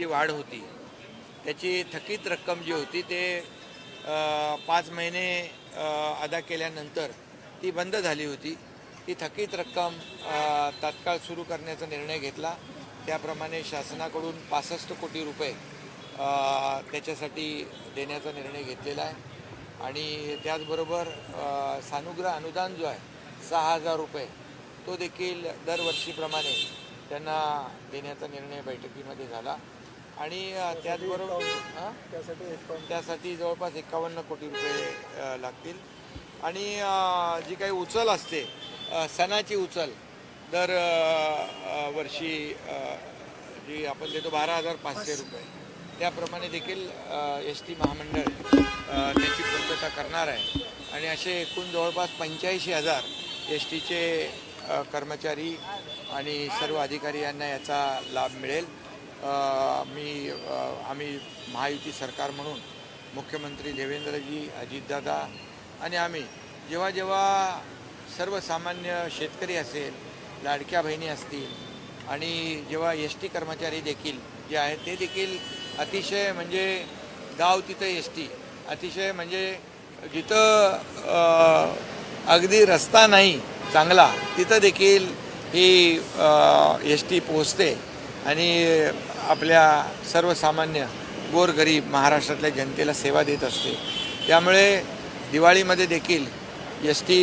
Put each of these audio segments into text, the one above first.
जी वाढ होती त्याची थकीत रक्कम जी होती ते 5 महिने अदा केल्यानंतर ती बंद झाली होती। ती थकीत रक्कम तात्काळ सुरू करण्याचा निर्णय घेतला। त्याप्रमाणे शासनाकडून 65 कोटी रुपये त्याच्यासाठी देण्याचा निर्णय घेतलेला आहे। आणि त्याचबरोबर सानुग्रह अनुदान जो आहे 6,000 रुपये तो देखील दरवर्षीप्रमाणे त्यांना देण्याचा निर्णय बैठकीमध्ये झाला। आणि त्याचबरोबर त्यासाठी जवळपास 51 कोटी रुपये लागतील। आणि जी काही उचल असते सणाची उचल दर वर्षी जी आपण देतो 12,500 रुपये त्याप्रमाणे देखील एस.टी. महामंडळ त्याची पूर्तता करणार आहे। आणि असे एकूण जवळपास 85,000 एस.टीचे कर्मचारी आणि सर्व अधिकारी यांना याचा लाभ मिळेल। आम्ही महायुती सरकार म्हणून मुख्यमंत्री देवेंद्रजी, अजितदादा आणि आम्ही जेव्हा जेव्हा सर्वसामान्य शेतकरी असेल, लाडक्या बहिणी असतील आणि जेव्हा एस.टी. कर्मचारी देखील जे आहेत ते देखील अतिशय म्हणजे गाव तिथं एस.टी. अतिशय म्हणजे जिथं अगदी रस्ता नाही चांगला तिथं देखील ही एस.टी. पोहोचते आणि आपल्या सर्वसामान्य गोरगरीब महाराष्ट्रातल्या जनतेला सेवा देत असते। त्यामुळे दिवाळीमध्ये देखील एस.टी.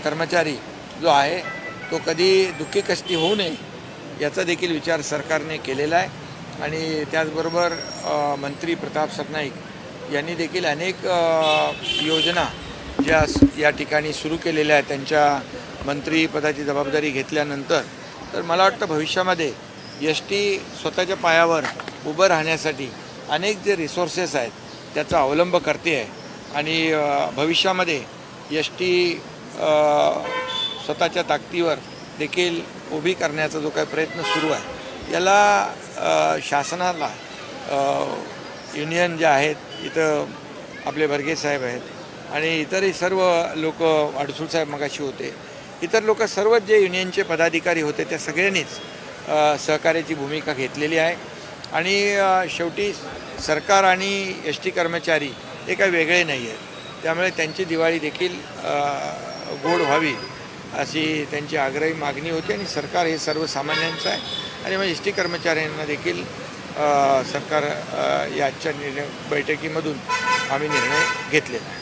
कर्मचारी जो आहे तो कधी दुःखी कष्टी होऊ नये याचा देखील विचार सरकारने केलेला आहे। आणि त्याचबरोबर मंत्री प्रताप सरनाईक यांनी देखील अनेक योजना ज्या या ठिकाणी सुरू केलेल्या आहेत त्यांच्या मंत्रिपदाची जबाबदारी घेतल्यानंतर। तर मला वाटतं भविष्यामध्ये एस.टी. स्वतःच्या पायावर उभं राहण्यासाठी अनेक जे रिसोर्सेस आहेत त्याचा अवलंब करते आहे। आणि भविष्यामध्ये एस.टी. स्वतःच्या ताकदीवर देखील उभी करण्याचा जो काही प्रयत्न सुरू आहे याला शासनाला युनियन जे आहेत इथं आपले बर्गे साहेब आहेत आणि इतरही सर्व लोक अडसूळ साहेब मगाशी होते, इतर लोक सर्व जे युनियनचे पदाधिकारी होते त्या सगळ्यांनीच सहकार्याची भूमिका घेतलेली आहे। आणि शेवटी सरकार आणि एस.टी. कर्मचारी हे काही वेगळे नाही आहेत, त्यामुळे त्यांची दिवाळी देखील गोड व्हावी अशी त्यांची आग्रही मागणी होती। आणि सरकार हे सर्वसामान्यांचं आहे आणि मग एस.टी. कर्मचाऱ्यांना देखील सरकार या आजच्या बैठकीमधून आम्ही निर्णय घेतलेला आहे।